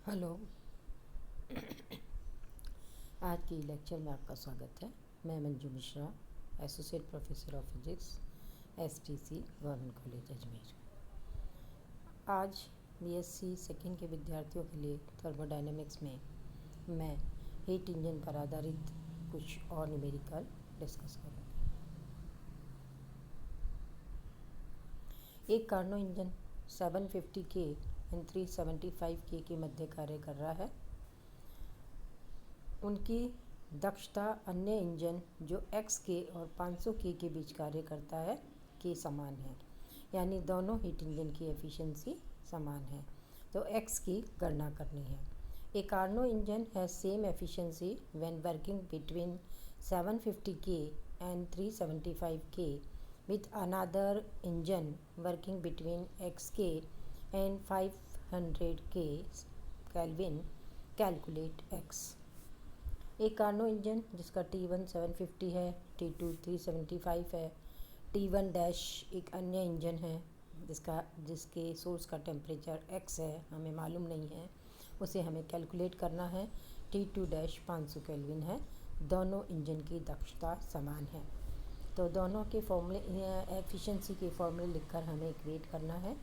Hello. आज की lecture में आपका स्वागत है। मैं Manju Mishra, associate professor of physics, STC government college Ajmer. आज बीएससी सेकेंड के विद्यार्थियों के लिए थर्मोडायनेमिक्स में मैं हीट इंजन पर आधारित कुछ और न्यूमेरिकल डिस्कस करूँगी। एक कार्नो इंजन 750 के एंड 375 के मध्य कार्य कर रहा है। उनकी दक्षता अन्य इंजन जो x के और 500 के बीच कार्य करता है के समान है, यानी दोनों हीट इंजन की एफिशिएंसी समान है। तो x की गणना करनी है। A Carnot engine has same efficiency when working between 750 के एंड 375 के with another engine working between xk and 500 k Kelvin. Calculate x. एक कार्नो इंजन जिसका T1 750 है, T2 375 है, T1 डैश एक अन्य इंजन है जिसके सोर्स का टेम्परेचर x है, हमें मालूम नहीं है, उसे हमें कैलकुलेट करना है। T2 डैश 500 केल्विन है। दोनों इंजन की दक्षता समान है, तो दोनों के फॉर्मूले एफिशिएंसी के फॉर्मूले लिखकर हमें इक्वेट करना है।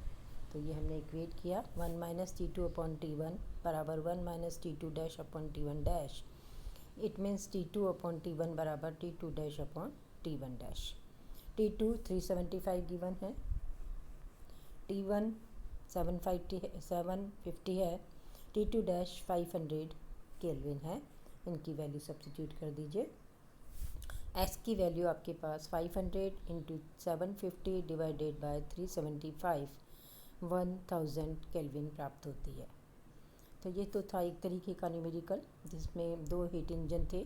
तो ये हमने इक्वेट किया। 1 माइनस T2 अपॉन T1 बराबर 1 minus T2 dash upon T1 dash. It means T2 upon T1 बराबर T2 dash upon T1 dash. T2 375 given है, T1 750 है, T2 डैश 500 केल्विन है। इनकी वैल्यू सब्स्टिट्यूट कर दीजिए। x की वैल्यू आपके पास 500 इंटू 750 डिवाइडेड बाय 375 1000 केल्विन प्राप्त होती है। तो ये तो था एक तरीके का न्यूमेरिकल जिसमें दो हीट इंजन थे।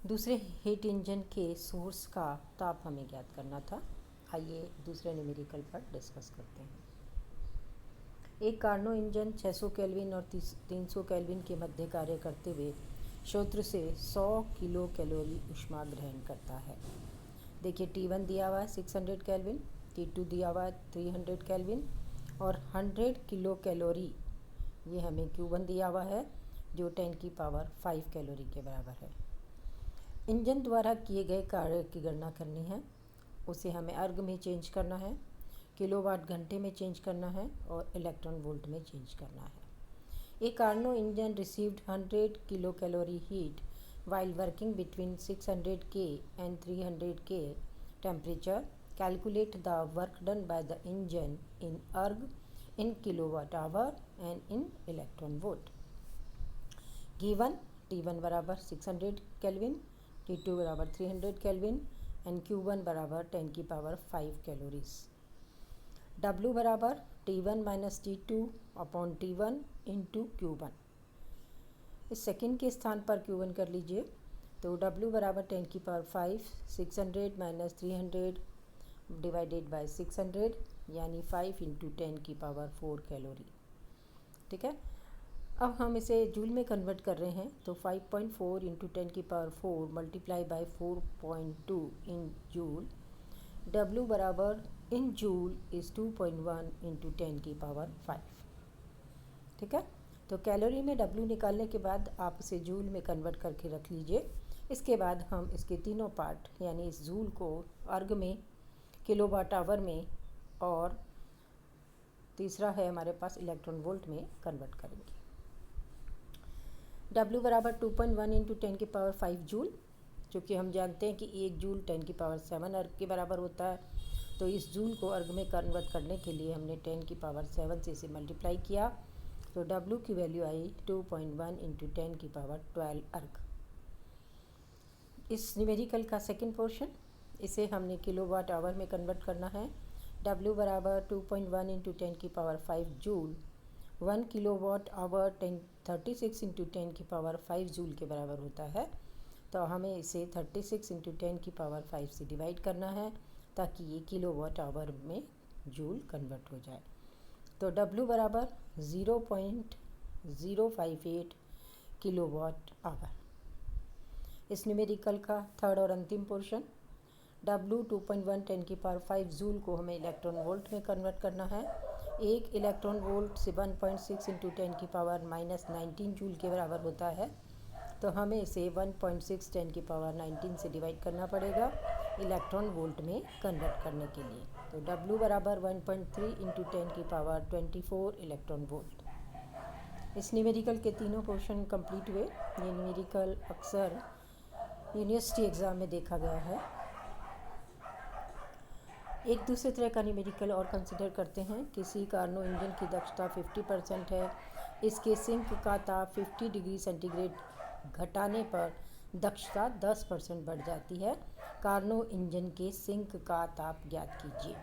दूसरे हीट इंजन के सोर्स का ताप हमें ज्ञात करना था। आइए दूसरे न्यूमेरिकल पर डिस्कस करते हैं। एक कार्नो इंजन 600 केल्विन और 300 केल्विन के मध्य कार्य करते हुए स्रोत से 100 किलो कैलोरी ऊष्मा ग्रहण करता है। देखिए T1 दिया हुआ है 600 केल्विन, T2 दिया हुआ है 300 केल्विन और 100 किलो कैलोरी ये हमें Q1 दिया हुआ है जो 10 की पावर 5 कैलोरी के बराबर है। इंजन द्वारा किए गए कार्य की गणना करनी है। उसे हमें अर्ग में चेंज करना है, किलोवाट घंटे में चेंज करना है और इलेक्ट्रॉन वोल्ट में चेंज करना है। A Carnot engine received 100 kilocalorie heat while working between 600 K and 300 K temperature. Calculate the work done by the engine in erg, in kilowatt hour and in electron volt. Given T1 बराबर 600 kelvin, T2 बराबर 300 kelvin and Q1 बराबर 10 की power 5 calories. W बराबर T1 minus T2 upon T1 into Q1। इस second के स्थान पर Q1 कर लीजिए, तो W बराबर 10 की पावर 5, 600 माइनस 300 डिवाइडेड बाय 600 यानी 5 इंटू 10 की पावर 4 कैलोरी। ठीक है, अब हम इसे जूल में कन्वर्ट कर रहे हैं, तो 5.4 इंटू 10 की power 4 multiply by 4.2 in joule. W बराबर इन जूल इज़ 2.1 इंटू 10 की पावर 5। ठीक है, तो कैलोरी में W निकालने के बाद आप इसे जूल में कन्वर्ट करके रख लीजिए। इसके बाद हम इसके तीनों पार्ट यानी इस जूल को अर्ग में, किलोवाट आवर में और तीसरा है हमारे पास इलेक्ट्रॉन वोल्ट में कन्वर्ट करेंगे। W बराबर 2.1 इंटू 10 की पावर 5 जूल, क्योंकि हम जानते हैं कि 1 जूल 10 की पावर 7 अर्ग के बराबर होता है। तो इस जूल को अर्ग में कन्वर्ट करने के लिए हमने 10 की पावर 7 से इसे मल्टीप्लाई किया, तो W की वैल्यू आई 2.1 इंटू 10 की पावर 12 अर्ग। इस न्यूमेरिकल का सेकंड पोर्शन, इसे हमने किलोवाट आवर में कन्वर्ट करना है। W बराबर 2.1 इंटू 10 की power 5 joule, 1 kilowatt hour 36 into 10 की पावर 5 जूल के बराबर होता है। तो हमें इसे 36 इंटू 10 की पावर 5 से डिवाइड करना है ताकि ये किलोवाट आवर में जूल कन्वर्ट हो जाए। तो W बराबर 0.058 किलोवाट आवर। इस न्यूमेरिकल का थर्ड और अंतिम पोर्शन, W 2.1 10 की पावर 5 जूल को हमें इलेक्ट्रॉन वोल्ट में कन्वर्ट करना है। एक इलेक्ट्रॉन वोल्ट से 1.6 इंटू 10⁻⁻19 जूल के बराबर होता है। तो हमें इसे 1.6 10⁻19 से डिवाइड करना पड़ेगा इलेक्ट्रॉन वोल्ट में कन्वर्ट करने के लिए। तो W बराबर 1.3 इंटू 10⁻24 इलेक्ट्रॉन वोल्ट। इस न्यूमेरिकल के तीनों पोर्शन कंप्लीट हुए। ये न्यूमेरिकल अक्सर यूनिवर्सिटी एग्ज़ाम में देखा गया है। एक दूसरे तरह का न्यूमेरिकल और कंसिडर करते हैं। किसी कार्नो इंजन की दक्षता 50% है, इसके सिंक का ताप 50 डिग्री सेंटीग्रेड घटाने पर दक्षता 10% बढ़ जाती है। कार्नो इंजन के सिंक का ताप ज्ञात कीजिए।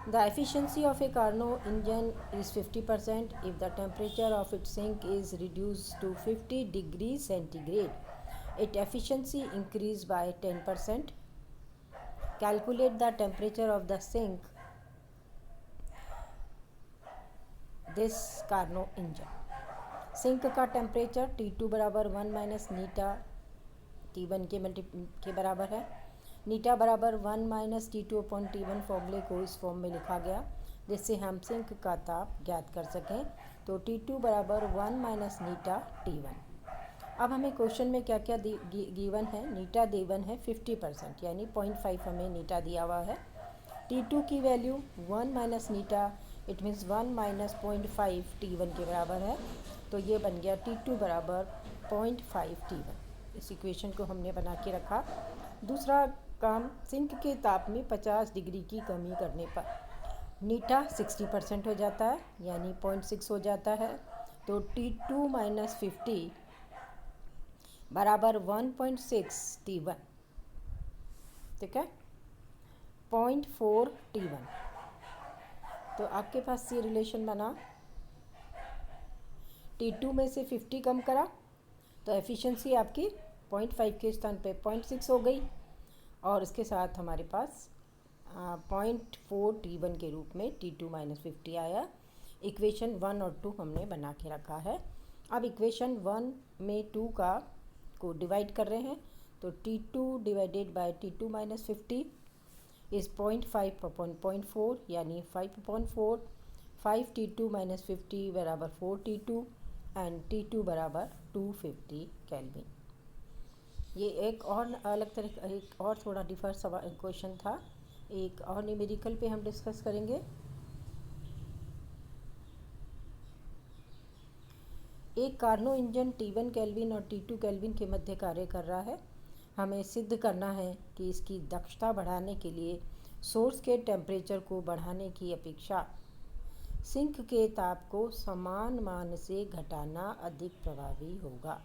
The efficiency of a Carnot engine is 50% if the temperature of its sink is reduce to 50 degree centigrade. It efficiency increase by 10%. Calculate the temperature of the sink this Carnot engine. Sink का temperature T2 बराबर 1 minus नीटा T1 के बराबर है। नीटा बराबर 1 minus T2 upon T1 फॉर्मूले को इस form में लिखा गया जिससे हम सिंक का ताप ज्ञात कर सकें। तो T2 बराबर 1 माइनस नीटा T1। अब हमें क्वेश्चन में क्या क्या गिवन है। नीटा गिवन है 50%, यानी 0.5 हमें नीटा दिया हुआ है। T2 की value 1 minus Neeta, it means 1 minus 0.5 T1 के बराबर है। तो ये बन गया T2 बराबर 0.5 T1। इस इक्वेशन को हमने बना के रखा। दूसरा काम, सिंक के ताप में 50 डिग्री की कमी करने पर नीटा 60% हो जाता है, यानी 0.6 हो जाता है। तो T2 माइनस 50 बराबर 1.6 T1, ठीक है, 0.4 T1। तो आपके पास ये रिलेशन बना। T2 में से 50 कम करा तो एफिशिएंसी आपकी 0.5 के स्थान पे 0.6 हो गई, और इसके साथ हमारे पास 0.4 T1 के रूप में T2 माइनस 50 आया। इक्वेशन 1 और 2 हमने बना के रखा है। अब इक्वेशन 1 में 2 को डिवाइड कर रहे हैं। तो T2 divided by T2 minus 50 is 0.5 upon 0.4, यानी 5/4। 5 T2 माइनस 50 बराबर 4 T2 एंड T2 बराबर 250 केल्विन। ये एक और अलग तरह, एक और थोड़ा डिफर सवाल क्वेश्चन था। एक और न्यूमेरिकल पे हम डिस्कस करेंगे। एक कार्नो इंजन T1 केल्विन और T2 केल्विन के मध्य कार्य कर रहा है। हमें सिद्ध करना है कि इसकी दक्षता बढ़ाने के लिए सोर्स के टेम्परेचर को बढ़ाने की अपेक्षा सिंक के ताप को समान मान से घटाना अधिक प्रभावी होगा।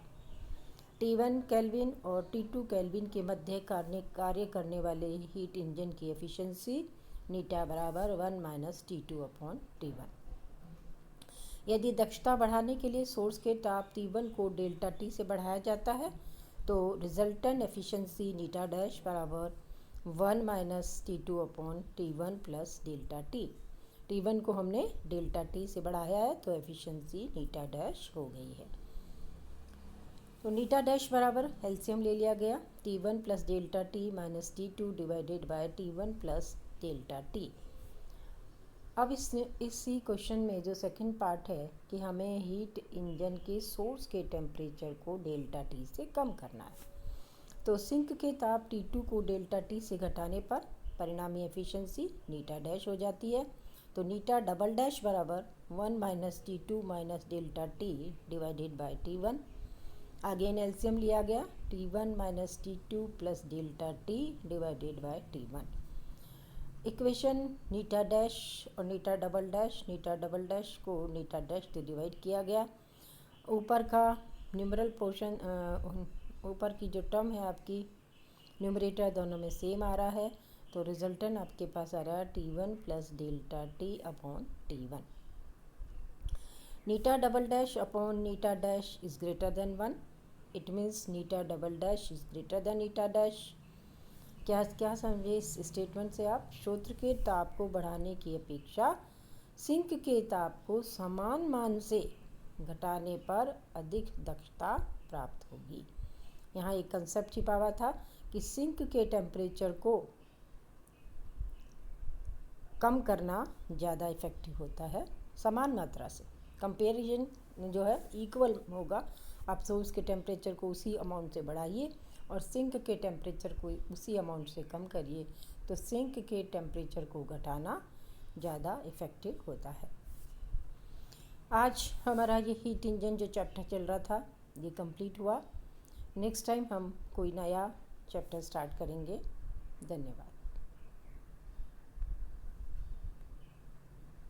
T1 केल्विन और T2 केल्विन के मध्य कार्य करने वाले हीट इंजन की एफिशिएंसी नीटा बराबर 1 माइनस T2 अपॉन T1। यदि दक्षता बढ़ाने के लिए सोर्स के ताप T1 को डेल्टा T से बढ़ाया जाता है तो रिजल्टेंट एफिशिएंसी नीटा डैश बराबर 1 minus T2 upon T1 plus delta T। T1 को हमने डेल्टा T से बढ़ाया है तो एफिशिएंसी नीटा डैश हो गई है। तो नीटा डैश बराबर एलसीएम ले लिया गया, T1 plus delta T minus T2 divided by T1 plus delta T। अब इसी क्वेश्चन में जो सेकंड पार्ट है कि हमें हीट इंजन के सोर्स के टेम्परेचर को डेल्टा T से कम करना है। तो सिंक के ताप T2 को डेल्टा T से घटाने पर परिणामी एफिशिएंसी नीटा डैश हो जाती है। तो नीटा डबल डैश बराबर 1 minus T2 minus delta T divided by T1। Again LCM लिया गया, T1 minus T2 plus delta T divided by T1। Equation Neeta dash और नीटा डबल डैश को नीटा डैश से डिवाइड किया गया। ऊपर का न्यूमरल पोर्शन, ऊपर की जो टर्म है आपकी न्यूमरेटर दोनों में सेम आ रहा है। तो रिजल्टेंट आपके पास आ रहा है T1 plus delta T upon T1। Neeta double dash upon Neeta dash is greater than 1। It means Neeta double dash is greater than Neeta dash. क्या समझे इस स्टेटमेंट से आप? स्रोत के ताप को बढ़ाने की अपेक्षा सिंक के ताप को समान मान से घटाने पर अधिक दक्षता प्राप्त होगी। यहाँ एक कंसेप्ट छिपा हुआ था कि सिंक के टेम्परेचर को कम करना ज़्यादा इफ़ेक्टिव होता है समान मात्रा से। कंपेरिजन जो है इक्वल होगा, आप सोर्स के टेम्परेचर को उसी अमाउंट से बढ़ाइए और सिंक के टेम्परेचर को उसी अमाउंट से कम करिए, तो सिंक के टेम्परेचर को घटाना ज़्यादा इफ़ेक्टिव होता है। आज हमारा ये हीट इंजन जो चैप्टर चल रहा था ये कंप्लीट हुआ। नेक्स्ट टाइम हम कोई नया चैप्टर स्टार्ट करेंगे। धन्यवाद।